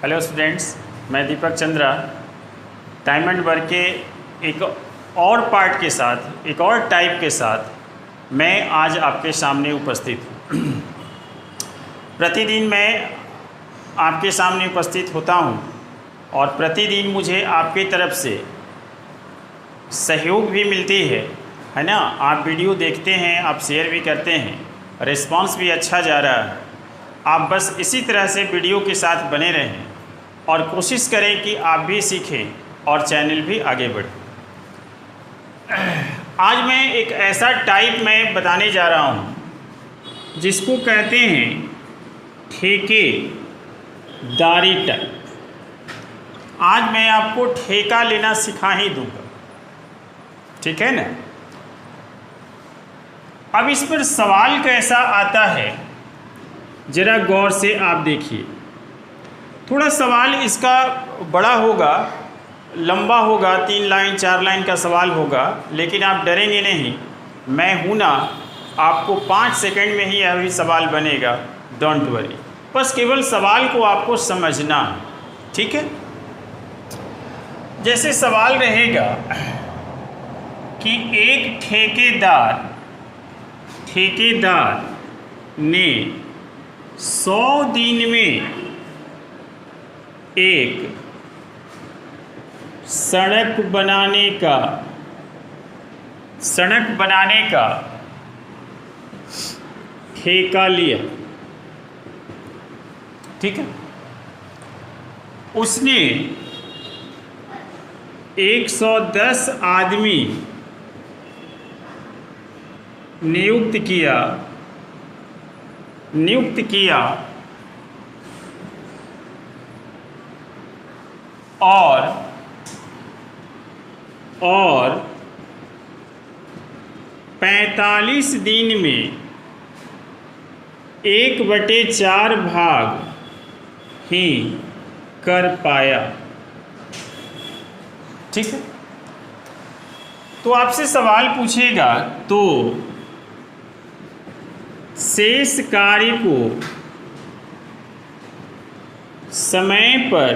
Hello students, मैं दीपक Chandra diamond work के एक और पार्ट के साथ, एक और टाइप के साथ मैं आज आपके सामने उपस्थित हूँ। प्रतिदिन मैं आपके सामने उपस्थित होता हूँ और प्रतिदिन मुझे आपकी तरफ से सहयोग भी मिलती है ना। आप वीडियो देखते हैं, आप शेयर भी करते हैं, रिस्पांस भी अच्छा जा रहा है। आप बस इसी तरह से वीडियो के साथ बने रहें और कोशिश करें कि आप भी सीखें और चैनल भी आगे बढ़े। आज मैं एक ऐसा टाइप मैं बताने जा रहा हूँ जिसको कहते हैं ठेकेदारी टाइप। आज मैं आपको ठेका लेना सिखा ही दूंगा, ठीक है ना। अब इस पर सवाल कैसा आता है ज़रा गौर से आप देखिए। थोड़ा सवाल इसका बड़ा होगा, लंबा होगा, 3 लाइन 4 लाइन का सवाल होगा, लेकिन आप डरेंगे नहीं, मैं हूँ ना। आपको 5 सेकंड में ही यह भी सवाल बनेगा, डोंट वरी। बस केवल सवाल को आपको समझना है, ठीक है। जैसे सवाल रहेगा कि एक ठेकेदार ने 100 दिन में एक सड़क बनाने का ठेका लिया, ठीक है। उसने 110 आदमी नियुक्त किया और 45 दिन में 1/4 भाग ही कर पाया, ठीक है। तो आपसे सवाल पूछेगा तो शेष कार्य को समय पर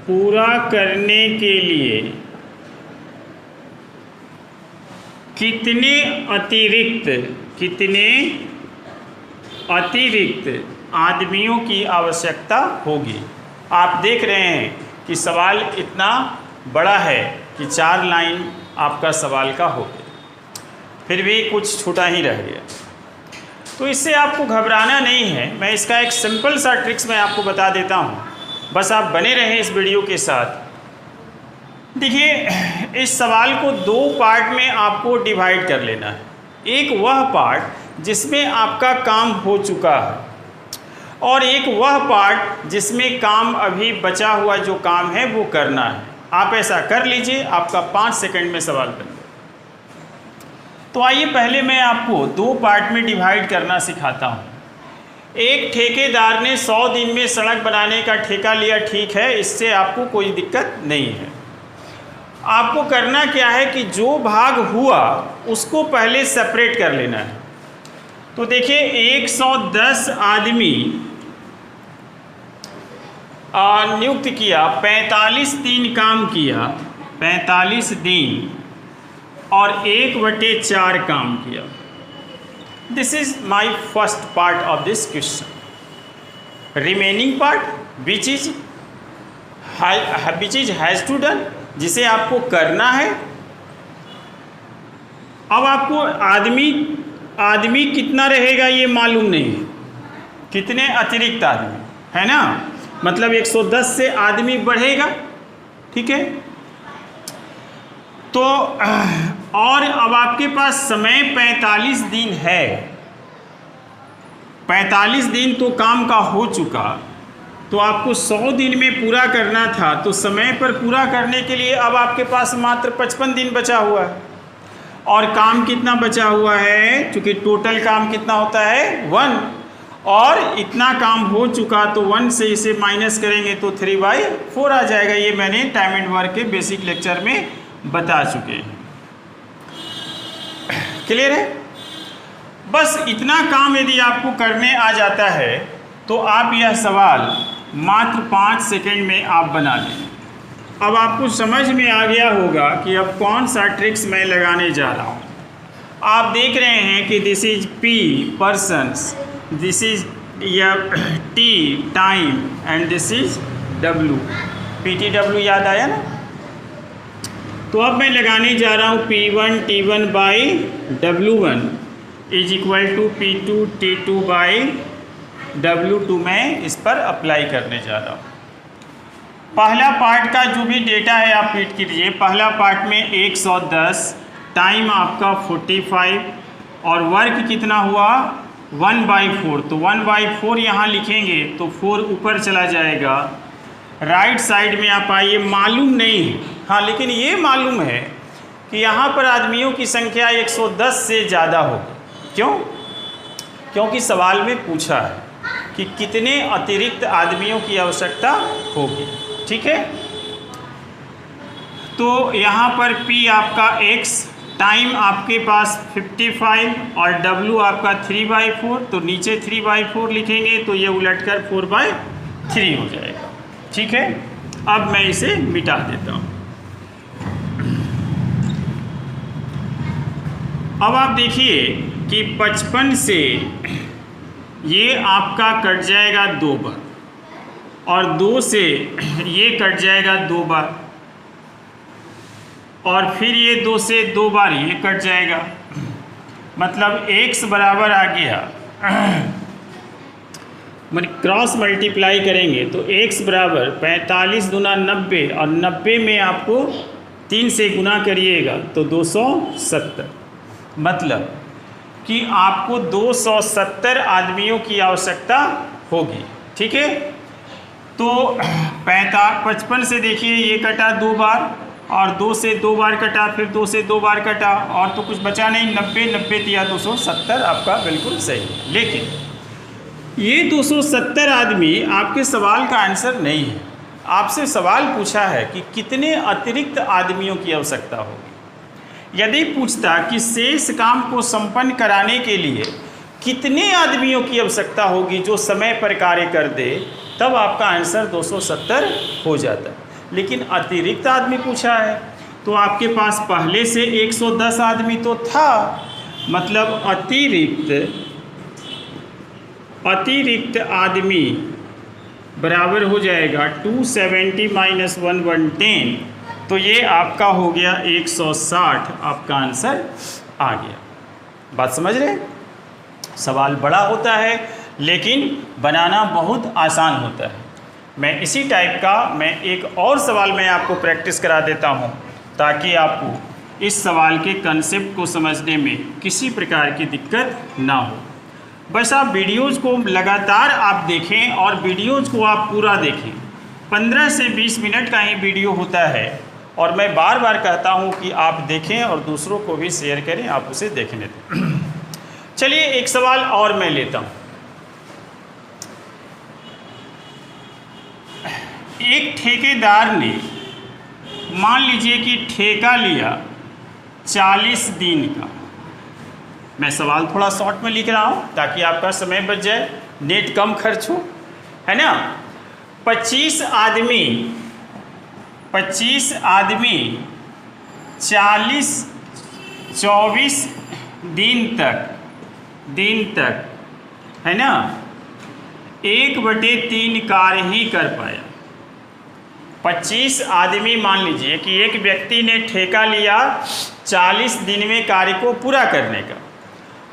पूरा करने के लिए कितने अतिरिक्त आदमियों की आवश्यकता होगी। आप देख रहे हैं कि सवाल इतना बड़ा है कि 4 लाइन आपका सवाल का हो गया, फिर भी कुछ छूटा ही रह गया। तो इससे आपको घबराना नहीं है। मैं इसका एक सिंपल सा ट्रिक्स मैं आपको बता देता हूँ, बस आप बने रहें इस वीडियो के साथ। देखिए, इस सवाल को 2 पार्ट में आपको डिवाइड कर लेना है। एक वह पार्ट जिसमें आपका काम हो चुका है और एक वह पार्ट जिसमें काम अभी बचा हुआ जो काम है वो करना है। आप ऐसा कर लीजिए, आपका 5 सेकंड में सवाल बन गया। तो आइए पहले मैं आपको 2 पार्ट में डिवाइड करना सिखाता हूँ। एक ठेकेदार ने 100 दिन में सड़क बनाने का ठेका लिया, ठीक है, इससे आपको कोई दिक्कत नहीं है। आपको करना क्या है कि जो भाग हुआ उसको पहले सेपरेट कर लेना है। तो देखिए, 110 आदमी नियुक्त किया, 45 दिन काम किया, 45 दिन और 1/4 काम किया। This is my first part of this question. Remaining part which is has to done, जिसे आपको करना है। अब आपको आदमी कितना रहेगा ये मालूम नहीं है, कितने अतिरिक्त आदमी है ना, मतलब 110 से आदमी बढ़ेगा, ठीक है। तो और अब आपके पास समय 45 दिन है। 45 दिन तो काम का हो चुका, तो आपको 100 दिन में पूरा करना था। तो समय पर पूरा करने के लिए अब आपके पास मात्र 55 दिन बचा हुआ है। और काम कितना बचा हुआ है, क्योंकि टोटल काम कितना होता है 1, और इतना काम हो चुका, तो 1 से इसे माइनस करेंगे तो 3/4 आ जाएगा। ये मैंने टाइम एंड वर्क के बेसिक लेक्चर में बता चुके हैं। क्लियर है। बस इतना काम यदि आपको करने आ जाता है तो आप यह सवाल मात्र 5 सेकंड में आप बना लें। अब आपको समझ में आ गया होगा कि अब कौन सा ट्रिक्स मैं लगाने जा रहा हूँ। आप देख रहे हैं कि this is P persons, this is T time and this is W। PTW याद आया ना। तो अब मैं लगाने जा रहा हूँ P1 T1 by W1 is equal to P2 T2 by W2 मैं इस पर अप्लाई करने जा रहा हूँ। पहला पार्ट का जो भी डेटा है आप रीड कीजिए। पहला पार्ट में 110, टाइम आपका 45 और वर्क कितना हुआ 1/4। तो 1/4 यहाँ लिखेंगे तो 4 ऊपर चला जाएगा। राइट साइड में आप आइए, मालूम नहीं है हाँ, लेकिन ये मालूम है कि यहाँ पर आदमियों की संख्या 110 से ज़्यादा होगी। क्यों? क्योंकि सवाल में पूछा है कि कितने अतिरिक्त आदमियों की आवश्यकता होगी। ठीक है, तो यहाँ पर P आपका X, टाइम आपके पास 55 और W आपका 3/4। तो नीचे 3/4 लिखेंगे तो ये उलटकर 4/3 हो जाएगा। ठीक है, अब मैं इसे मिटा देता हूँ। अब आप देखिए कि 55 से ये आपका कट जाएगा 2 बार और 2 से ये कट जाएगा 2 बार और फिर ये 2 से 2 बार ये कट जाएगा। मतलब x बराबर आ गया क्रॉस मल्टीप्लाई करेंगे तो x बराबर 45 दूना 90 और 90 में आपको 3 से गुना करिएगा तो 270। मतलब कि आपको 270 आदमियों की आवश्यकता होगी। ठीक है, तो 55 से देखिए ये कटा 2 बार और 2 से 2 बार कटा, फिर 2 से 2 बार कटा और तो कुछ बचा नहीं। 90 दिया 270 आपका बिल्कुल सही है। लेकिन ये 270 आदमी आपके सवाल का आंसर नहीं है। आपसे सवाल पूछा है कि कितने अतिरिक्त आदमियों की आवश्यकता होगी। यदि पूछता कि शेष काम को संपन्न कराने के लिए कितने आदमियों की आवश्यकता होगी जो समय पर कार्य कर दे, तब आपका आंसर 270 हो जाता। लेकिन अतिरिक्त आदमी पूछा है तो आपके पास पहले से 110 आदमी तो था। मतलब अतिरिक्त आदमी बराबर हो जाएगा 270 माइनस 110। तो ये आपका हो गया 160। आपका आंसर आ गया। बात समझ रहे? सवाल बड़ा होता है लेकिन बनाना बहुत आसान होता है। मैं इसी टाइप का एक और सवाल मैं आपको प्रैक्टिस करा देता हूँ ताकि आपको इस सवाल के कंसेप्ट को समझने में किसी प्रकार की दिक्कत ना हो। बस आप वीडियोज़ को लगातार आप देखें और वीडियोज़ को आप पूरा देखें। 15 से 20 मिनट का ही वीडियो होता है और मैं बार बार कहता हूँ कि आप देखें और दूसरों को भी शेयर करें, आप उसे देखने दें। चलिए एक सवाल और मैं लेता हूँ। एक ठेकेदार ने मान लीजिए कि ठेका लिया 40 दिन का। मैं सवाल थोड़ा शॉर्ट में लिख रहा हूँ ताकि आपका समय बच जाए, नेट कम खर्च हो, है ना। 25 आदमी 24 दिन तक है ना 1/3 कार्य ही कर पाया। 25 आदमी मान लीजिए कि एक व्यक्ति ने ठेका लिया 40 दिन में कार्य को पूरा करने का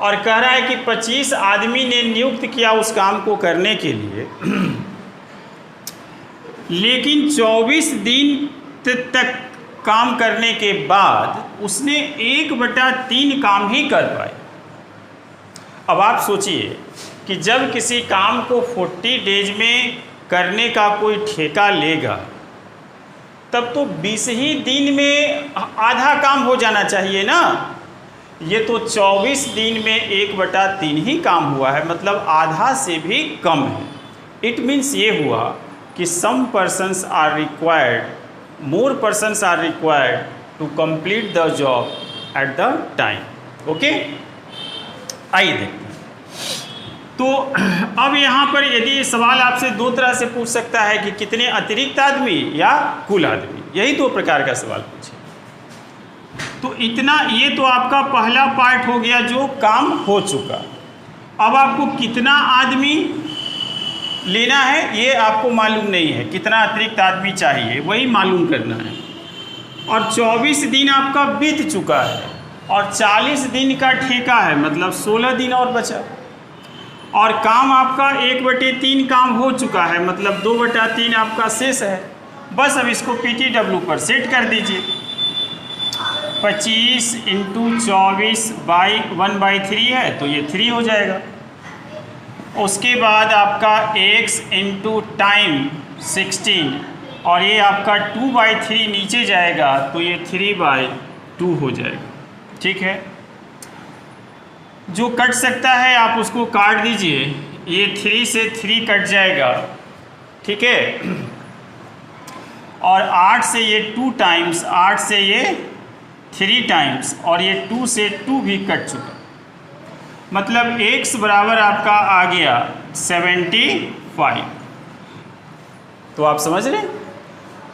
और कह रहा है कि 25 आदमी ने नियुक्त किया उस काम को करने के लिए, लेकिन 24 दिन तक काम करने के बाद उसने 1/3 काम ही कर पाए। अब आप सोचिए कि जब किसी काम को 40 डेज में करने का कोई ठेका लेगा तब तो 20 ही दिन में आधा काम हो जाना चाहिए ना। ये तो 24 दिन में 1/3 ही काम हुआ है, मतलब आधा से भी कम है। इट मीन्स ये हुआ कि some persons are required, more persons are required to complete the job at the time. Okay, आइए देखते हैं। तो अब यहाँ पर यदि सवाल आपसे दो तरह से पूछ सकता है कि कितने अतिरिक्त आदमी या कुल आदमी, यही दो प्रकार का सवाल पूछे। तो इतना, ये तो आपका पहला पार्ट हो गया जो काम हो चुका। अब आपको कितना आदमी लेना है ये आपको मालूम नहीं है, कितना अतिरिक्त आदमी चाहिए वही मालूम करना है। और 24 दिन आपका बीत चुका है और 40 दिन का ठेका है, मतलब 16 दिन और बचा। और काम आपका 1/3 काम हो चुका है, मतलब 2/3 आपका शेष है। बस अब इसको PTW पर सेट कर दीजिए। 25 × 24/1/3 है तो ये 3 हो जाएगा। उसके बाद आपका x × टाइम 16 और ये आपका 2/3 नीचे जाएगा तो ये 3/2 हो जाएगा। ठीक है, जो कट सकता है आप उसको काट दीजिए। ये 3 से 3 कट जाएगा, ठीक है। और 8 से ये 2 टाइम्स, 8 से ये 3 टाइम्स और ये 2 से 2 भी कट चुका, मतलब x बराबर आपका आ गया 75। तो आप समझ रहे हैं।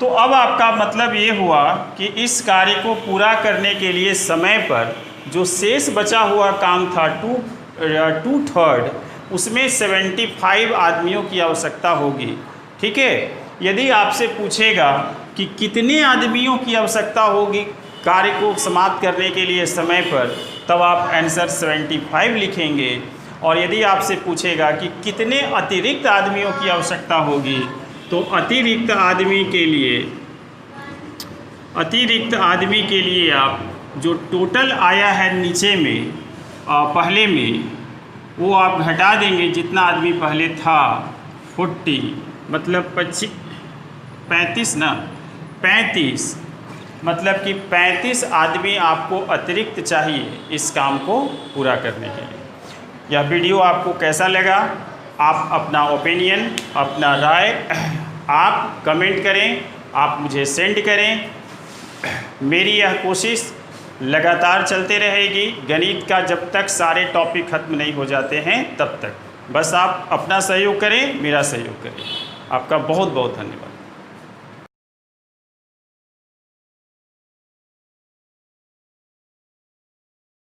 तो अब आपका मतलब ये हुआ कि इस कार्य को पूरा करने के लिए समय पर जो शेष बचा हुआ काम था 2/3, उसमें 75 आदमियों की आवश्यकता होगी। ठीक है, यदि आपसे पूछेगा कि कितने आदमियों की आवश्यकता होगी कार्य को समाप्त करने के लिए समय पर, तब आप आंसर 75 लिखेंगे। और यदि आपसे पूछेगा कि कितने अतिरिक्त आदमियों की आवश्यकता होगी, तो अतिरिक्त आदमी के लिए आप जो टोटल आया है नीचे में पहले में, वो आप घटा देंगे जितना आदमी पहले था 40, मतलब 35 ना, 35, मतलब कि 35 आदमी आपको अतिरिक्त चाहिए इस काम को पूरा करने के लिए। यह वीडियो आपको कैसा लगा? आप अपना ओपिनियन, अपना राय आप कमेंट करें, आप मुझे सेंड करें। मेरी यह कोशिश लगातार चलते रहेगी, गणित का जब तक सारे टॉपिक खत्म नहीं हो जाते हैं तब तक। बस आप अपना सहयोग करें, मेरा सहयोग करें। आपका बहुत बहुत धन्यवाद।